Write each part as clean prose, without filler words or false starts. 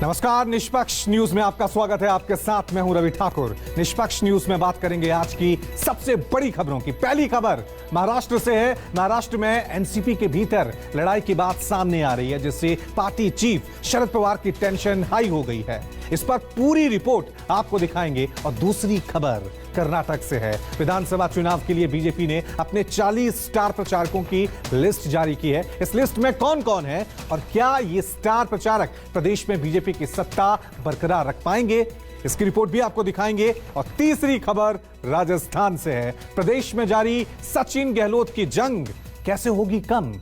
नमस्कार, निष्पक्ष न्यूज में आपका स्वागत है। आपके साथ मैं हूं रवि ठाकुर। निष्पक्ष न्यूज में बात करेंगे आज की सबसे बड़ी खबरों की। पहली खबर महाराष्ट्र से है। महाराष्ट्र में एनसीपी के भीतर लड़ाई की बात सामने आ रही है, जिससे पार्टी चीफ शरद पवार की टेंशन हाई हो गई है। इस पर पूरी रिपोर्ट आपको दिखाएंगे। और दूसरी खबर कर्नाटक से है। विधानसभा चुनाव के लिए बीजेपी ने अपने 40 स्टार प्रचारकों की लिस्ट जारी की है। इस लिस्ट में कौन कौन है और क्या ये स्टार प्रचारक प्रदेश में बीजेपी की सत्ता बरकरार रख पाएंगे, इसकी रिपोर्ट भी आपको दिखाएंगे। और तीसरी खबर राजस्थान से है। प्रदेश में जारी सचिन गहलोत की जंग कैसे होगी कम,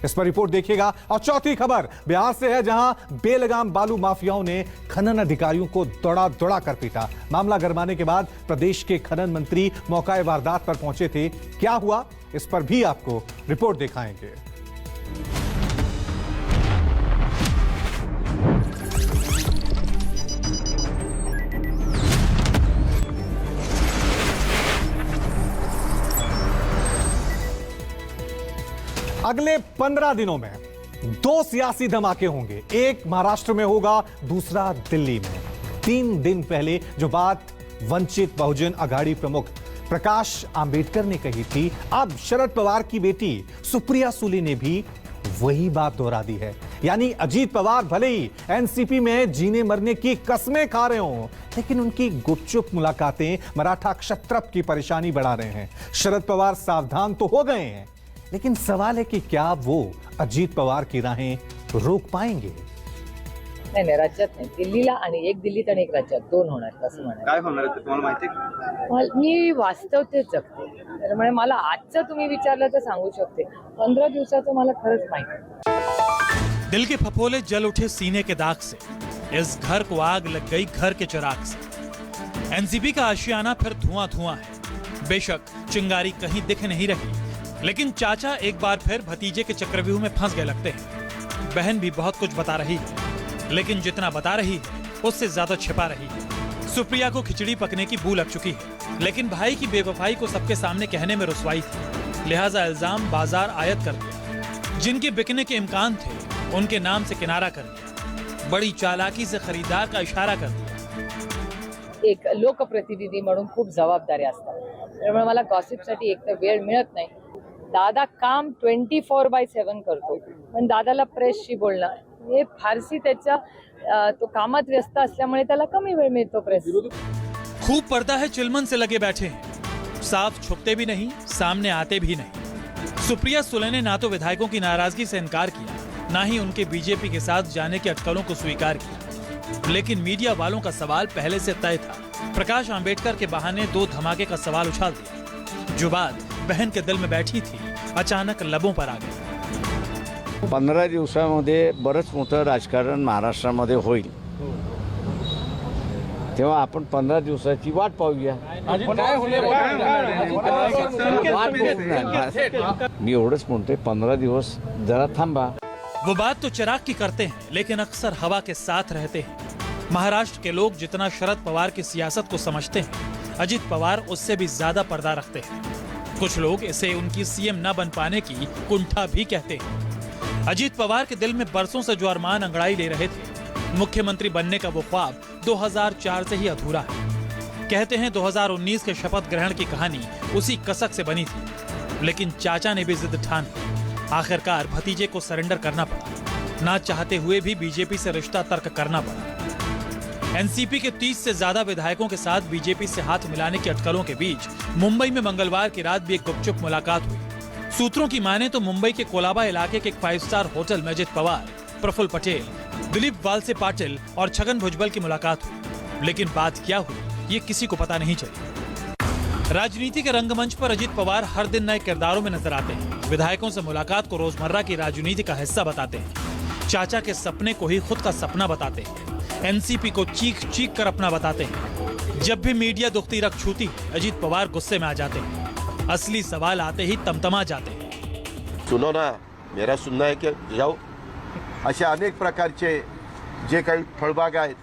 इस पर रिपोर्ट देखिएगा। और चौथी खबर बिहार से है, जहां बेलगाम बालू माफियाओं ने खनन अधिकारियों को दौड़ा कर पीटा। मामला गरमाने के बाद प्रदेश के खनन मंत्री मौका वारदात पर पहुंचे थे। क्या हुआ, इस पर भी आपको रिपोर्ट दिखाएंगे। अगले 15 दिनों में 2 सियासी धमाके होंगे। एक महाराष्ट्र में होगा, दूसरा दिल्ली में। 3 दिन पहले जो बात वंचित बहुजन अघाड़ी प्रमुख प्रकाश आंबेडकर ने कही थी, अब शरद पवार की बेटी सुप्रिया सुले ने भी वही बात दोहरा दी है। यानी अजीत पवार भले ही एनसीपी में जीने मरने की कस्में खा रहे हों, लेकिन उनकी गुपचुप मुलाकातें मराठा क्षत्रप की परेशानी बढ़ा रहे हैं। शरद पवार सावधान तो हो गए हैं, लेकिन सवाल है कि क्या वो अजित पवार की राहें रोक पाएंगे? नाही, राज्यात नाही, दिल्लीला आणि एक दिल्लीत आणि एक राज्यात, 2 होणार असं म्हणाले. काय होणार आहे तुम्हाला माहिती आहे? मी वास्तव तेच जगते, त्यामुळे मला आजचं तुम्ही विचारलं तर सांगू शकते. 15 दिवसाचं मला खरंच माहिती. दिल के फफोले जल उठे सीने के दाग से, इस घर को आग लग गई घर के चिराग से। एनसीपी का आशियाना फिर धुआं धुआं है। बेशक चिंगारी कहीं दिख नहीं रही, लेकिन चाचा एक बार फिर भतीजे के चक्रव्यूह में फंस गए लगते हैं। बहन भी बहुत कुछ बता रही है, लेकिन जितना बता रही है उससे ज्यादा छिपा रही है। सुप्रिया को खिचड़ी पकने की बू लग चुकी है, लेकिन भाई की बेवफाई को सबके सामने कहने में रुसवाई थी, लिहाजा इल्जाम बाजार आयत कर दिया। जिनके बिकने के इम्कान थे उनके नाम से किनारा कर दिया। बड़ी चालाकी से खरीदार का इशारा कर दिया। एक लोकप्रतिनिधी म्हणून खूप जबाबदारी असतात, त्यामुळे मला गॉसिपसाठी एक तर वेळ मिळत नाही. दादा काम 24/7 करतो, पण दादाला प्रेसशी बोलणं हे फारसी त्याच्या तो कामात व्यस्त असल्यामुळे त्याला कमी वेळ मिळतो प्रेस. खूब पर्दा है चिलमन से लगे बैठे हैं, साफ छुपते भी नहीं, सामने आते भी नहीं। सुप्रिया सुले ने ना तो विधायकों की नाराजगी से इनकार किया, ना ही उनके बीजेपी के साथ जाने की अटकलों को स्वीकार किया। लेकिन मीडिया वालों का सवाल पहले से तय था। प्रकाश आंबेडकर के बहाने 2 धमाके का सवाल उछाल दिया। जो बात बहन के दिल में बैठी थी, अचानक लबों पर आ गई। 15 दिवसामध्ये बरंच मोठं राजकारण महाराष्ट्रामध्ये होईल, तेव्हा आपण 15 दिवसाची वाट पाहूया. मी एवढंच म्हणतोय, 15 दिवस जरा थांबा. वो बात तो चिराग की करते हैं, लेकिन अक्सर हवा के साथ रहते हैं। महाराष्ट्र के लोग जितना शरद पवार की सियासत को समझते हैं, अजित पवार उससे भी ज्यादा पर्दा रखते हैं। कुछ लोग इसे उनकी सीएम न बन पाने की कुंठा भी कहते हैं। अजित पवार के दिल में बरसों से जो अरमान अंगड़ाई ले रहे थे, मुख्यमंत्री बनने का वो ख्वाब 2004 से ही अधूरा है। कहते हैं 2019 के शपथ ग्रहण की कहानी उसी कसक से बनी थी, लेकिन चाचा ने भी जिद ठान ली। आखिरकार भतीजे को सरेंडर करना पड़ा। ना चाहते हुए भी बीजेपी से रिश्ता तर्क करना पड़ा। एनसीपी के 30 से ज्यादा विधायकों के साथ बीजेपी से हाथ मिलाने की अटकलों के बीच मुंबई में मंगलवार की रात भी एक गुपचुप मुलाकात हुई। सूत्रों की माने तो मुंबई के कोलाबा इलाके के एक 5 स्टार होटल में अजित पवार, प्रफुल्ल पटेल, दिलीप वालसे पाटिल और छगन भुजबल की मुलाकात हुई। लेकिन बात क्या हुई ये किसी को पता नहीं चली। राजनीति के रंगमंच पर अजित पवार हर दिन नए किरदारों में नजर आते हैं। विधायकों से मुलाकात को रोजमर्रा की राजनीति का हिस्सा बताते हैं। चाचा के सपने को ही खुद का सपना बताते हैं। एनसीपी को चीख चीख कर अपना बताते हैं। जब भी मीडिया दुखती रख छूती है, अजित पवार गुस्से में आ जाते हैं। असली सवाल आते ही तमतमा जाते हैं। सुनो ना, मेरा सुनना है कि जाओ. अशा अनेक प्रकारचे जे काही फळबाग आहेत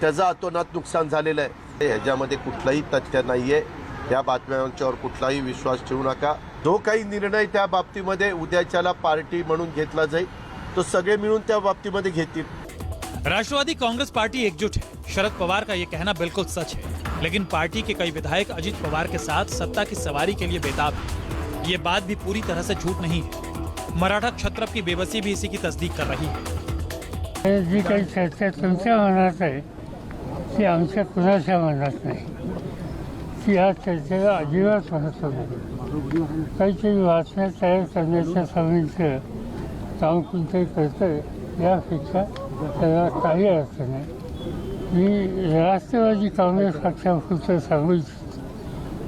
त्याचं अतोनात नुकसान झालेलं आहे. ह्याच्यामध्ये कुठलाही तथ्य नाहीये. या बातम्यांच्यावर कुठलाही विश्वास ठेवू नका. जो काही निर्णय त्या बाबतीमध्ये उद्याच्याला पार्टी म्हणून घेतला जाईल तो सगळे मिळून त्या बाबतीमध्ये घेतील. राष्ट्रवादी कांग्रेस पार्टी एकजुट है, शरद पवार का ये कहना बिल्कुल सच है। लेकिन पार्टी के कई विधायक अजित पवार के साथ सत्ता की सवारी के लिए बेताब है। ये बात भी पूरी तरह से झूठ नहीं है। मराठा क्षत्रप की बेबसी भी इसी की तस्दीक कर रही है। जी काही चर्चा तुमच्या मनात आहे ती आमच्या कुणाच्या मनात नाही, ती या चर्चेला अजिबात महत्त्व नाही। काहीतरी बातम्या तयार करण्याच्या स्वामींचं काम कोणतरी करतंय यापेक्षा त्याला काही अर्थ नाही। मी राष्ट्रवादी काँग्रेस पक्षापुरतं सांगू इच्छितो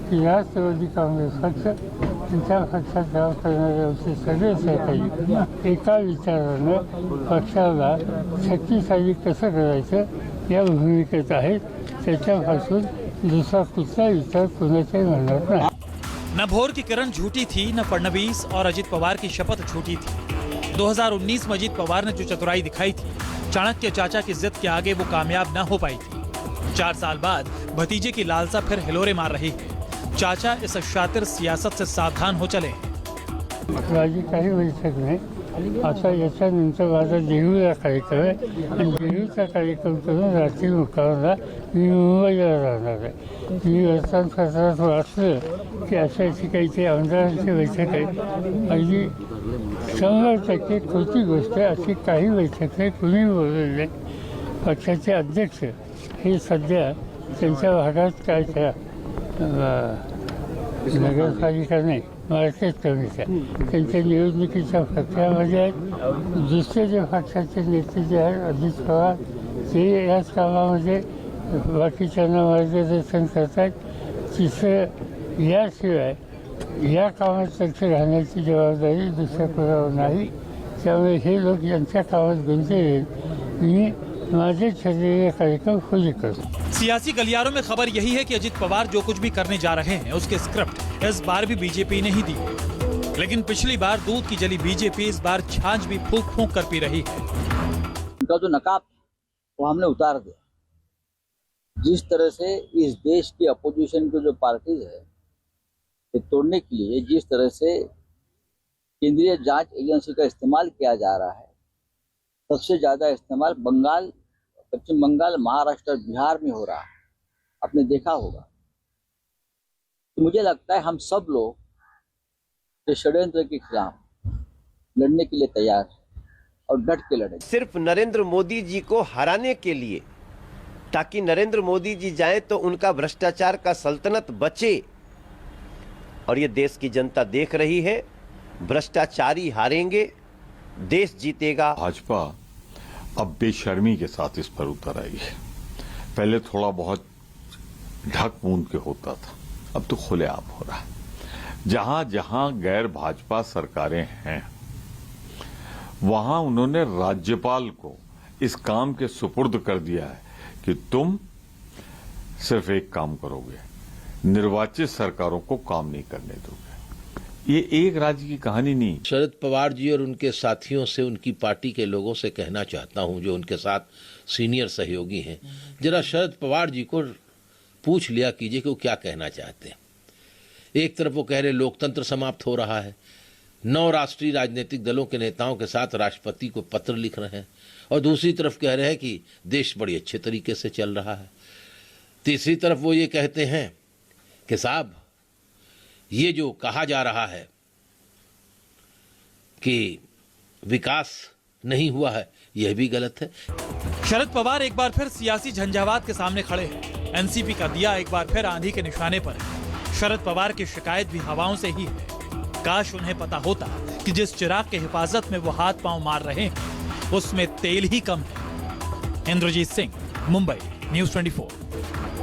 की राष्ट्रवादी काँग्रेस पक्ष त्यांच्या पक्षात काम करणारे आमचे सगळे सहकारी एका विचारानं पक्षाला शक्तिशाली कसं करायचं या भूमिकेत आहेत। त्याच्यापासून दूसरा कुठला विचार कुणाच्याही मनात नाही। न भोर की किरण झूठी थी, न फडणवीस और अजित पवार की शपथ झूठी थी। 2019 में अजित पवार ने जो चतुराई दिखाई थी, चाणक्य चाचा की जिद के आगे वो कामयाब न हो पाई थी। 4 साल बाद भतीजे की लालसा फिर हिलोरे मार रही है। चाचा इस शातिर सियासत से सावधान हो चले। माझी काही बैठक नाही, आता याच्यानंतर माझा देहूला कार्यक्रम आहे आणि देहूचा कार्यक्रम करून रात्री मुक्कामाला मी मुंबईला राहणार आहे। मी वर्तमानपत्रात वाचलं की अशा अशी काहीतरी आमदारांची बैठक आहे, अगदी 100% खोटी गोष्ट आहे। अशी काही बैठक नाही, कुणी बोललेलं नाही। पक्षाचे अध्यक्ष हे सध्या त्यांच्या भागात काय त्या नगरपालिका नाही मार्केट कमिटी त्यांच्या निवडणुकीच्या प्रक्रियामध्ये आहेत। दुसरे जे पक्षाचे नेते जे आहेत अजित पवार ते याच कामामध्ये बाकीच्यांना मार्गदर्शन करत आहेत। तिसरं याशिवाय या कामात लक्ष घालण्याची जबाबदारी दुसऱ्या कोणावर नाही, त्यामुळे हे लोक यांच्या कामात गुंतलेले मी माझे ठरलेले कार्यक्रम खुले करतो। सियासी गलियारों में खबर यही है कि अजित पवार जो कुछ भी करने जा रहे हैं उसके स्क्रिप्ट इस बार भी बीजेपी ने ही दी। लेकिन पिछली बार दूध की जली बीजेपी इस बार छाछ भी फूंक फूंक कर पी रही है। उनका जो नकाब वो हमने उतार दिया। जिस तरह से इस देश की अपोजिशन की जो पार्टीज है ये तोड़ने के लिए जिस तरह से केंद्रीय जांच एजेंसी का इस्तेमाल किया जा रहा है, सबसे ज्यादा इस्तेमाल बंगाल, पश्चिम बंगाल, महाराष्ट्र, बिहार में हो रहा है, आपने देखा होगा। तो मुझे लगता है हम सब लोग इस षड्यंत्र के खिलाफ लड़ने के लिए तैयार हैं और डट के लड़ेंगे। सिर्फ नरेंद्र मोदी जी को हराने के लिए, ताकि नरेंद्र मोदी जी जाएं तो उनका भ्रष्टाचार का सल्तनत बचे। और ये देश की जनता देख रही है, भ्रष्टाचारी हारेंगे, देश जीतेगा। भाजपा अब बेशर्मी के साथ इस पर उतर आई है। पहले थोड़ा बहुत ढक मूंद के होता था, अब तो खुलेआम हो रहा है। जहां जहां गैर भाजपा सरकारें हैं वहां उन्होंने राज्यपाल को इस काम के सुपुर्द कर दिया है कि तुम सिर्फ एक काम करोगे, निर्वाचित सरकारों को काम नहीं करने दोगे। ये एक राज्य की कहानी नहीं। शरद पवार जी और उनके साथियों से, उनकी पार्टी के लोगों से कहना चाहता हूं जो उनके साथ सीनियर सहयोगी हैं, जरा शरद पवार जी को पूछ लिया कीजिए कि वो क्या कहना चाहते हैं। एक तरफ वो कह रहे लोकतंत्र समाप्त हो रहा है, 9 राष्ट्रीय राजनीतिक दलों के नेताओं के साथ राष्ट्रपति को पत्र लिख रहे हैं, और दूसरी तरफ कह रहे हैं कि देश बड़ी अच्छे तरीके से चल रहा है। तीसरी तरफ वो ये कहते हैं कि साहब ये जो कहा जा रहा है कि विकास नहीं हुआ है, यह भी गलत है। शरद पवार एक बार फिर सियासी झंझावात के सामने खड़े हैं। एनसीपी का दिया एक बार फिर आंधी के निशाने पर है। शरद पवार की शिकायत भी हवाओं से ही है। काश उन्हें पता होता कि जिस चिराग के हिफाजत में वो हाथ पांव मार रहे हैं उसमें तेल ही कम है। इंद्रजीत सिंह, मुंबई, न्यूज़ 24।